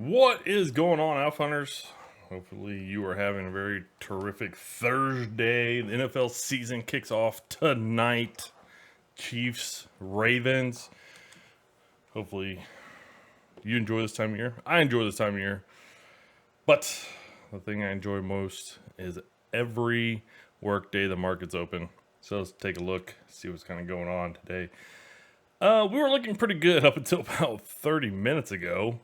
What is going on, Alpha Hunters? Hopefully, you are having a very terrific Thursday. The NFL season kicks off tonight. Chiefs, Ravens. Hopefully, you enjoy this time of year. I enjoy this time of year. But the thing I enjoy most is every work day the market's open. So let's take a look, see what's kind of going on today. We were looking pretty good up until about 30 minutes ago.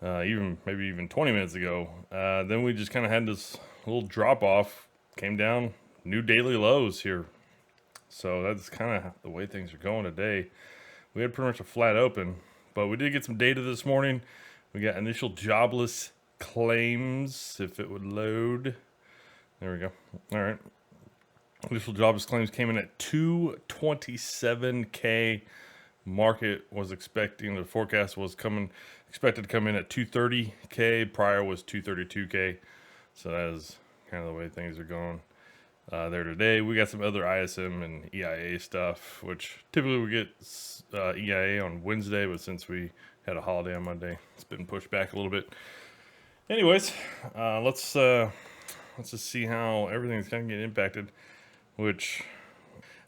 Maybe even 20 minutes ago. Then we just kind of had this little drop off, came down, new daily lows here. So that's kind of the way things are going today. We had pretty much a flat open, but we did get some data this morning. We got initial jobless claims, if it would load. There we go. All right. Initial jobless claims came in at 227K. Market was expecting, the forecast was expected to come in at 230K. Prior was 232K. So that is kind of the way things are going there today. We got some other ISM and EIA stuff, which typically we get EIA on Wednesday, but since we had a holiday on Monday, it's been pushed back a little bit. Anyways, let's just see how everything's kind of getting impacted, which,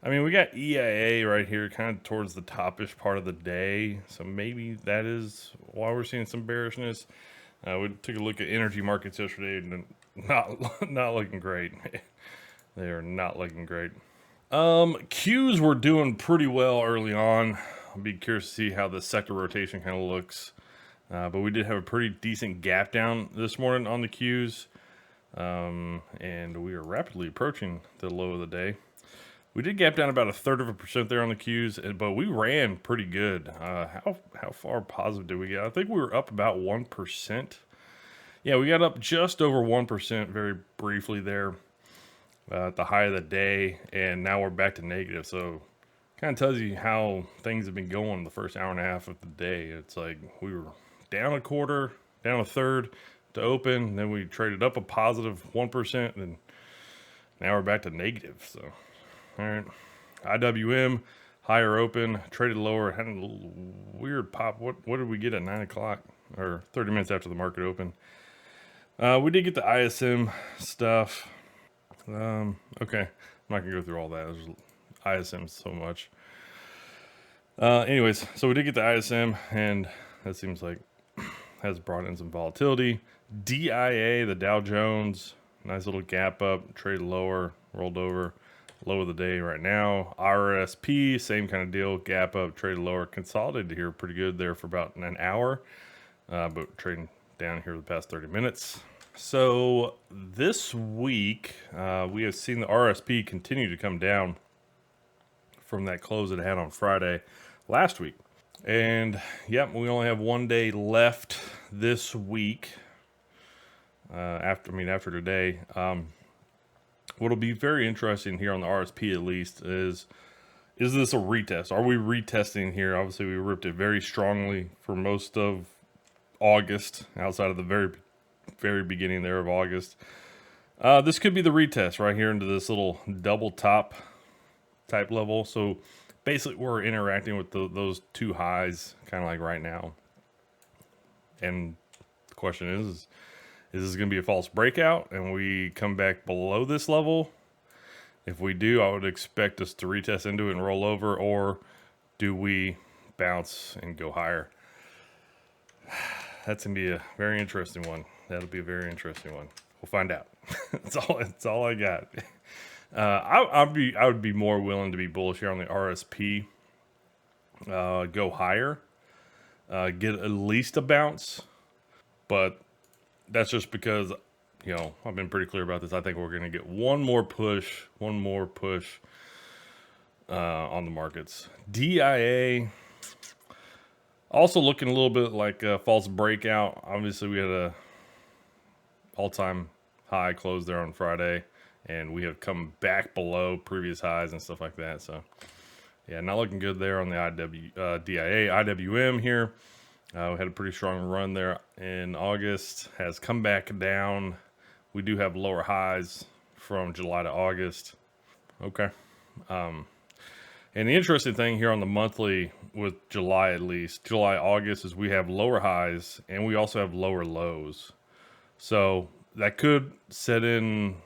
I mean, we got EIA right here kind of towards the topish part of the day. So maybe that is why we're seeing some bearishness. We took a look at energy markets yesterday and not looking great. They are not looking great. Qs were doing pretty well early on. I'll be curious to see how the sector rotation kind of looks. But we did have a pretty decent gap down this morning on the Qs. And we are rapidly approaching the low of the day. We did gap down about 1/3% there on the Qs, but we ran pretty good. How far positive did we get? I think we were up about 1%. Yeah, we got up just over 1% very briefly there at the high of the day, and now we're back to negative. So kind of tells you how things have been going the first hour and a half of the day. It's like we were down a quarter, down a third to open, then we traded up a positive 1%, and now we're back to negative. So, all right, IWM higher open, traded lower, had a little weird pop. What did we get at 9 o'clock or 30 minutes after the market opened? We did get the ISM stuff. Okay, I'm not gonna go through all that. There's ISM so much. Anyways, so we did get the ISM, and that seems like has brought in some volatility. DIA, the Dow Jones, nice little gap up, traded lower, rolled over, low of the day right now. RSP, same kind of deal, gap up, traded lower, consolidated here pretty good there for about an hour, but trading down here the past 30 minutes. So this week, we have seen the RSP continue to come down from that close it had on Friday last week. And yep, we only have 1 day left this week. After today, what'll be very interesting here on the RSP at least is this a retest? Are we retesting here? Obviously, we ripped it very strongly for most of August, outside of the very beginning there of August. This could be the retest right here into this little double top type level. So basically, we're interacting with those two highs, kind of like right now. And the question is this going to be a false breakout and we come back below this level? If we do, I would expect us to retest into it and roll over, or do we bounce and go higher? That's going to be a very interesting one. That'll be a very interesting one. We'll find out. That's all I got. I would be more willing to be bullish here on the RSP. Go higher, get at least a bounce, but that's just because I've been pretty clear about this. I think we're going to get one more push on the markets. DIA also looking a little bit like a false breakout. Obviously, we had a all-time high close there on Friday, and we have come back below previous highs and stuff like that. So, yeah, not looking good there on the DIA. IWM here, we had a pretty strong run there in August, has come back down. We do have lower highs from July to August. Okay. And the interesting thing here on the monthly with July, at least July, August, is we have lower highs and we also have lower lows. So that could set in,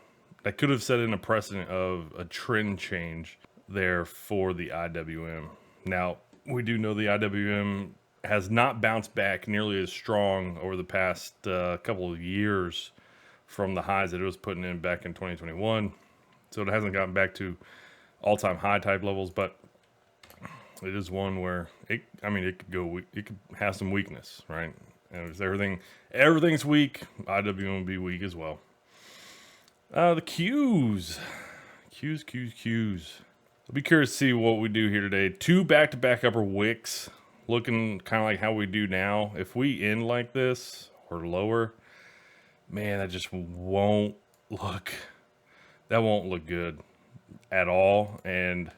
that could have set in a precedent of a trend change there for the IWM. Now, we do know the IWM has not bounced back nearly as strong over the past couple of years from the highs that it was putting in back in 2021. So it hasn't gotten back to all-time high type levels, but it is one where it could go, it could have some weakness, right? And if everything's weak, IWM will be weak as well. The Qs. I'll be curious to see what we do here today. 2 back-to-back upper wicks, looking kind of like how we do now. If we end like this or lower, man, that just won't look good at all. And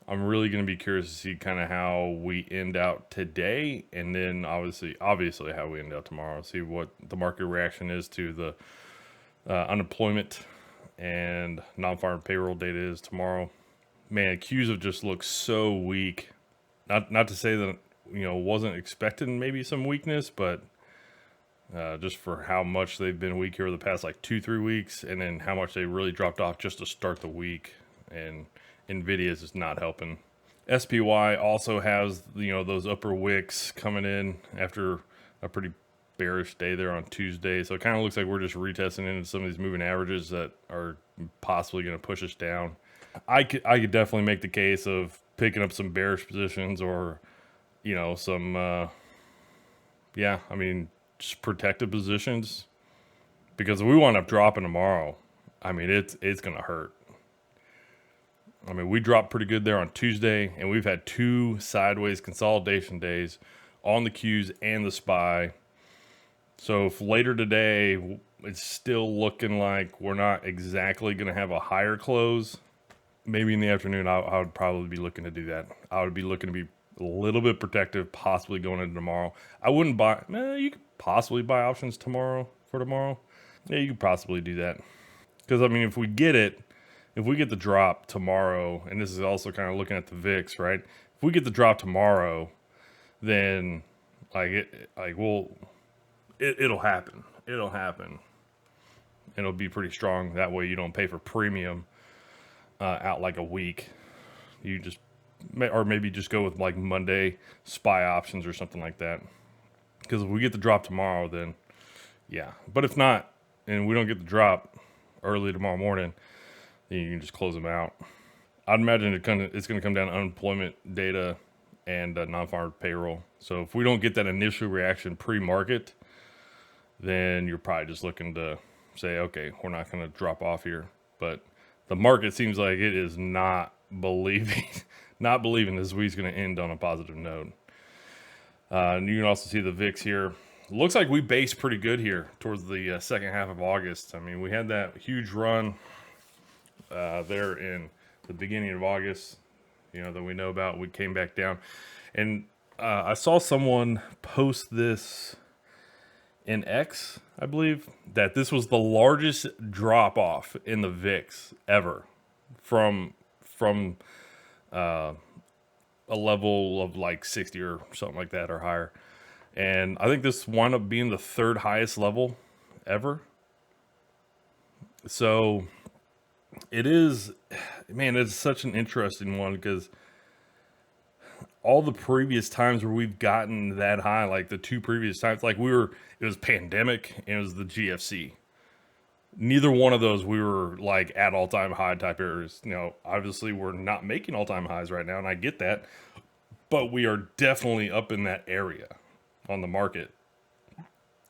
I'm really going to be curious to see kind of how we end out today, and then obviously how we end out tomorrow. See what the market reaction is to the unemployment and non-farm payroll data is tomorrow. Man, Qs have just looked so weak. Not to say that, wasn't expecting maybe some weakness, but just for how much they've been weak here over the past like 2-3 weeks, and then how much they really dropped off just to start the week. And Nvidia's is not helping. SPY also has, those upper wicks coming in after a pretty bearish day there on Tuesday. So it kind of looks like we're just retesting into some of these moving averages that are possibly going to push us down. I could definitely make the case of picking up some bearish positions, or, some, just protected positions, because if we wind up dropping tomorrow, it's going to hurt. We dropped pretty good there on Tuesday, and we've had 2 sideways consolidation days on the Qs and the SPY. So if later today it's still looking like we're not exactly going to have a higher close, maybe in the afternoon I would probably be looking to do that. I would be looking to be a little bit protective, possibly going into tomorrow. I wouldn't buy, you could possibly buy options for tomorrow. Yeah, you could possibly do that. Because, if we get the drop tomorrow, and this is also kind of looking at the VIX, right? If we get the drop tomorrow, then it'll happen. It'll happen. And it'll be pretty strong. That way you don't pay for premium out like a week. You just, or maybe just go with like Monday SPY options or something like that. Because if we get the drop tomorrow, then yeah. But if not, and we don't get the drop early tomorrow morning, then you can just close them out. I'd imagine it's going to come down to unemployment data and non-farm payroll. So if we don't get that initial reaction pre-market, then you're probably just looking to say, okay, we're not going to drop off here. But the market seems like it is not believing this week's going to end on a positive note. And you can also see the VIX here. Looks like we based pretty good here towards the second half of August. We had that huge run there in the beginning of August, that we know about. We came back down, and I saw someone post this in X, I believe, that this was the largest drop off in the VIX ever from a level of like 60 or something like that or higher. And I think this wound up being the 3rd highest level ever. So it is, man, it's such an interesting one, because all the previous times where we've gotten that high, like the 2 previous times, like it was pandemic and it was the GFC. Neither one of those we were like at all-time high type areas. Obviously we're not making all-time highs right now, and I get that, but we are definitely up in that area on the market.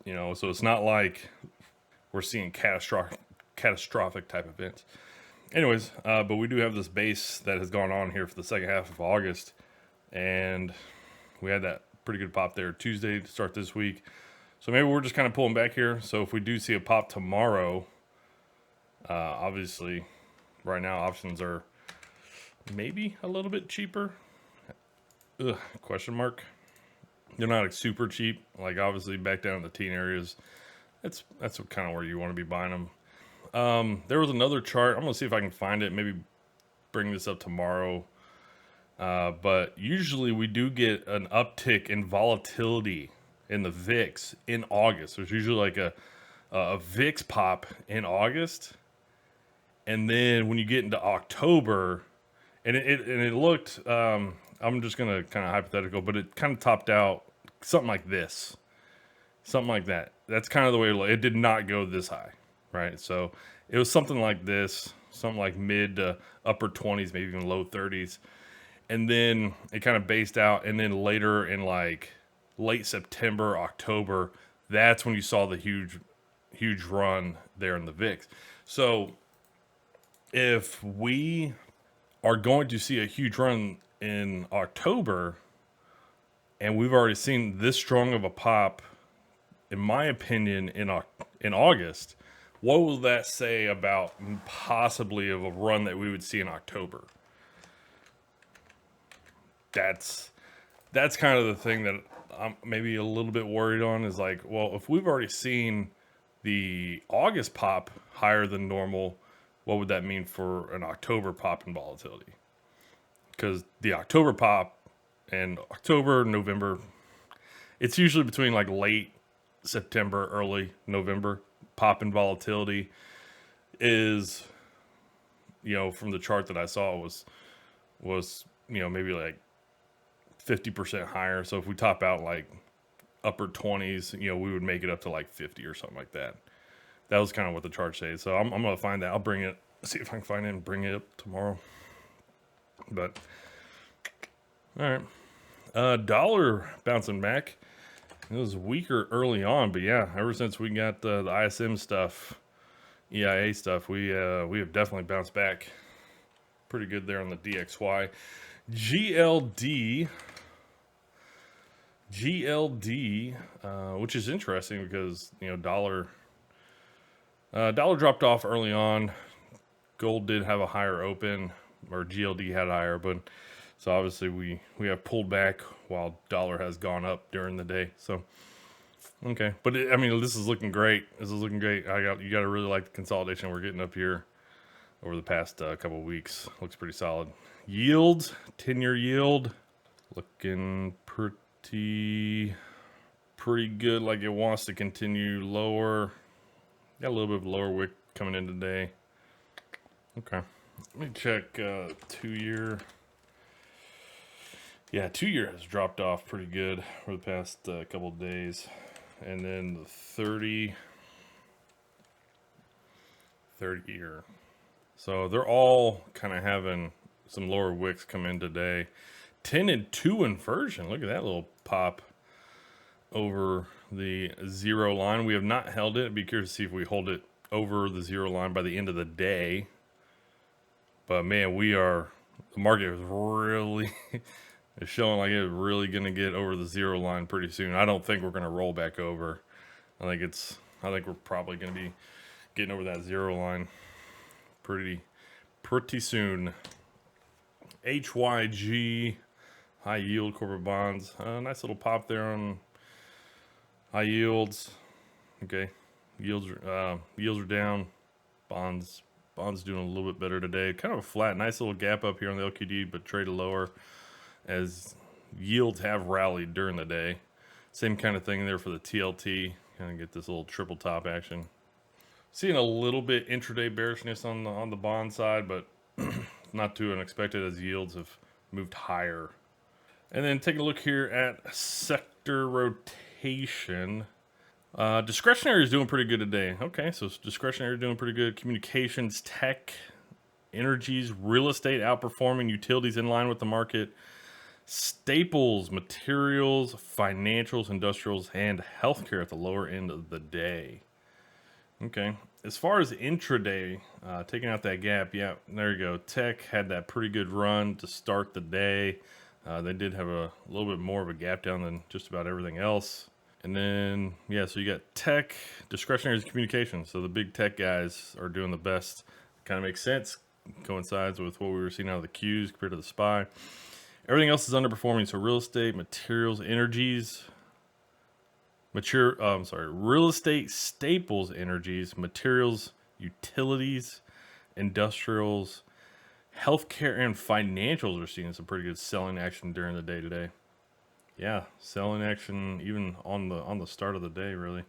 So it's not like we're seeing catastrophic type events. Anyways, but we do have this base that has gone on here for the second half of August, and we had that pretty good pop there Tuesday to start this week. So maybe we're just kind of pulling back here. So if we do see a pop tomorrow, obviously right now options are maybe a little bit cheaper. Question mark. They're not like super cheap. Like obviously back down in the teen areas, that's kind of where you want to be buying them. There was another chart. I'm gonna see if I can find it. Maybe bring this up tomorrow. But usually we do get an uptick in volatility in the VIX in August. There's usually like a VIX pop in August, and then when you get into October, and it looked. I'm just gonna kind of hypothetical, but it kind of topped out something like this, something like that. That's kind of the way it did not go this high, right? So it was something like this, something like mid to upper 20s, maybe even low 30s, and then it kind of based out, and then later in like late September, October, that's when you saw the huge run there in the VIX. So if we are going to see a huge run in October, and we've already seen this strong of a pop, in my opinion, in August, what will that say about possibly of a run that we would see in October? That's kind of the thing that I'm maybe a little bit worried on, is like, well, if we've already seen the August pop higher than normal, what would that mean for an October pop in volatility? Because the October pop and October, November, it's usually between like late September, early November. Pop in volatility is, from the chart that I saw, was maybe like 50% higher. So if we top out like upper 20s, we would make it up to like 50 or something like that. That was kind of what the chart says. So I'm gonna find that. I'll bring it, see if I can find it and bring it up tomorrow. But all right, dollar bouncing back. It was weaker early on, but yeah, ever since we got the ISM stuff, EIA stuff, we have definitely bounced back pretty good there on the DXY. GLD, which is interesting because dollar dropped off early on. Gold did have a higher open, or GLD had higher, but so obviously we have pulled back while dollar has gone up during the day. So okay, but this is looking great. This is looking great. You got to really like the consolidation we're getting up here over the past couple of weeks. Looks pretty solid. Yields, 10-year yield, looking pretty good. Like it wants to continue lower. Got a little bit of lower wick coming in today. Okay, let me check 2-year. Yeah, 2-year has dropped off pretty good for the past couple of days. And then the 30-year. So they're all kind of having some lower wicks come in today. 10 and 2 inversion. Look at that little pop over the zero line. We have not held it. I'd be curious to see if we hold it over the zero line by the end of the day. But man, the market is really it's showing like it's really going to get over the zero line pretty soon. I don't think we're going to roll back over. I think we're probably going to be getting over that zero line pretty soon. HYG, high yield corporate bonds. Nice little pop there on high yields. Okay, yields are down. Bonds doing a little bit better today. Kind of a flat, nice little gap up here on the LQD, but traded lower as yields have rallied during the day. Same kind of thing there for the TLT. Kind of get this little triple top action. Seeing a little bit intraday bearishness on the bond side, but not too unexpected as yields have moved higher. And then take a look here at sector rotation. Discretionary is doing pretty good today. Okay, so discretionary is doing pretty good. Communications, tech, energies, real estate outperforming, utilities in line with the market. Staples, materials, financials, industrials, and healthcare at the lower end of the day. Okay, as far as intraday, taking out that gap, yeah, there you go. Tech had that pretty good run to start the day. They did have a little bit more of a gap down than just about everything else. And then, yeah, so you got tech, discretionary communications. So the big tech guys are doing the best. Kind of makes sense. Coincides with what we were seeing out of the Qs compared to the SPY. Everything else is underperforming. So real estate, materials, energies, real estate, staples, energies, materials, utilities, industrials, Healthcare and financials are seeing some pretty good selling action during the day today. Yeah, selling action even on the start of the day, really.